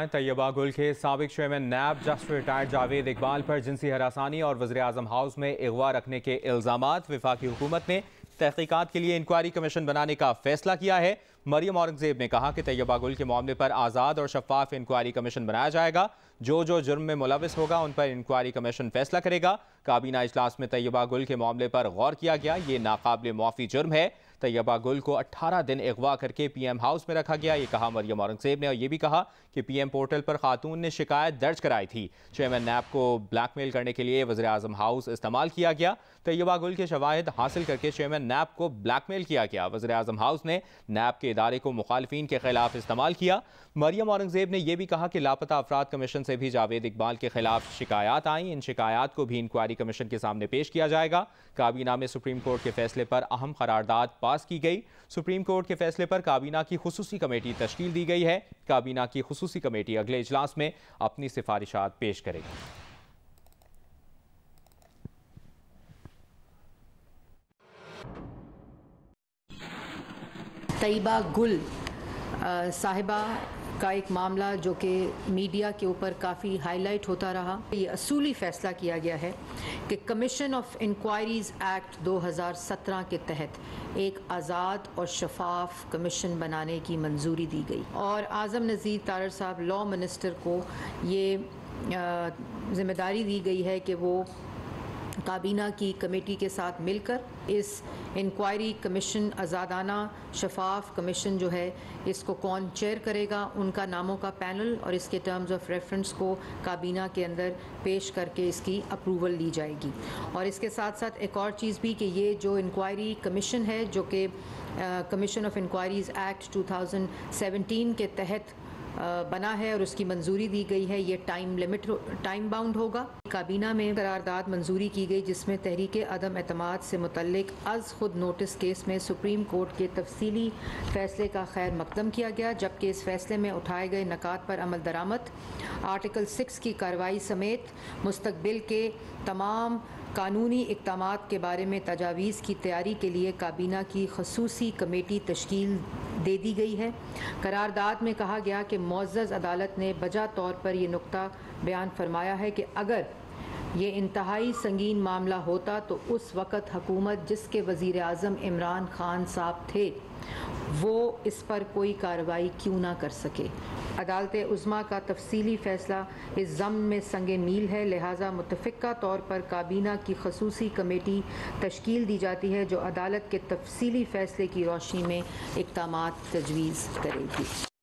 طیبہ گل کے سابق chairman NAB justice retired Javed Iqbal پر جنسی ہراسانی اور وزیراعظم ہاؤس میں اغوا رکھنے کے الزامات۔ وفاقی حکومت نے تحقیقات کے لیے انکوائری کمیشن بنانے کا فیصلہ کیا ہے۔ مریم اورنگزیب نے کہا کہ طیبہ گل کے معاملے پر آزاد اور شفاف انکوائری کمیشن بنایا جائے گا۔ جو جرم میں ملوث ہوگا ان پر انکوائری کمیشن فیصلہ کرے گا۔ کابینہ اجلاس میں طیبہ گل کے معاملے پر غور کیا گیا۔ یہ ناقابل معافی جرم ہے۔ طیبہ گل کو 18 دن اغوا کر کے پی ایم ہاؤس میں رکھا گیا، یہ کہا مریم اورنگزیب نے، اور یہ بھی کہا کہ پی ایم پورٹل پر خاتون نے شکایت درج کرائی تھی۔ چیئرمین نیب کو بلیک میل کرنے کے لیے وزیراعظم ہاؤس استعمال کیا گیا۔ طیبہ گل کے شواہد حاصل کر کے چیئرمین نیب کو بلیک میل کیا گیا۔ وزیراعظم ہاؤس نے نیب کے ادارے کو مخالفین کے خلاف استعمال کیا۔ مریم اورنگزیب نے یہ بھی کہا کہ لاپتہ افراد کمیشن سے بھی جاوید اقبال کے خلاف شکایات آئیں، ان شکایات کو بھی انکوائری کمیشن کے سامنے پیش کیا جائے گا۔ کابینہ میں سپریم کورٹ کے فیصلے پر اہم قرارداد پاس کی گئی۔ سپریم کورٹ کے فیصلے پر کابینہ کی خصوصی کمیٹی تشکیل دی گئی ہے۔ کابینہ کی خصوصی کمیٹی اگلے اجلاس میں اپنی سفارشات پیش کرے گی۔ طیبہ گل صاحبہ کا ایک معاملہ جو کہ میڈیا کے اوپر کافی ہائی لائٹ ہوتا رہا، یہ اصولی فیصلہ کیا گیا ہے کہ کمیشن آف انکوائریز ایکٹ 2017 کے تحت ایک آزاد اور شفاف کمیشن بنانے کی منظوری دی گئی، اور اعظم نذیر تارڑ صاحب لا منسٹر کو یہ ذمہ داری دی گئی ہے کہ وہ کابینہ کی کمیٹی کے ساتھ مل کر اس انکوائری کمیشن، آزادانہ شفاف کمیشن جو ہے، اس کو کون چیئر کرے گا، ان کا ناموں کا پینل اور اس کے ٹرمز آف ریفرنس کو کابینہ کے اندر پیش کر کے اس کی اپروول لی جائے گی۔ اور اس کے ساتھ ساتھ ایک اور چیز بھی کہ یہ جو انکوائری کمیشن ہے، جو کہ کمیشن آف انکوائریز ایکٹ 2017 کے تحت بنا ہے اور اس کی منظوری دی گئی ہے، یہ ٹائم باؤنڈ ہوگا۔ کابینہ میں قرارداد منظوری کی گئی جس میں تحریک عدم اعتماد سے متعلق از خود نوٹس کیس میں سپریم کورٹ کے تفصیلی فیصلے کا خیر مقدم کیا گیا، جبکہ اس فیصلے میں اٹھائے گئے نکات پر عمل درآمد، آرٹیکل 6 کی کارروائی سمیت مستقبل کے تمام قانونی اقدامات کے بارے میں تجاویز کی تیاری کے لیے کابینہ کی خصوصی کمیٹی تشکیل دے دی گئی ہے۔ قرارداد میں کہا گیا کہ معزز عدالت نے بجا طور پر یہ نقطہ بیان فرمایا ہے کہ اگر یہ انتہائی سنگین معاملہ ہوتا تو اس وقت حکومت جس کے وزیر اعظم عمران خان صاحب تھے وہ اس پر کوئی کارروائی کیوں نہ کر سکے۔ عدالت عظمیٰ کا تفصیلی فیصلہ اس ضمن میں سنگ میل ہے، لہٰذا متفقہ طور پر کابینہ کی خصوصی کمیٹی تشکیل دی جاتی ہے جو عدالت کے تفصیلی فیصلے کی روشنی میں اقدامات تجویز کرے گی۔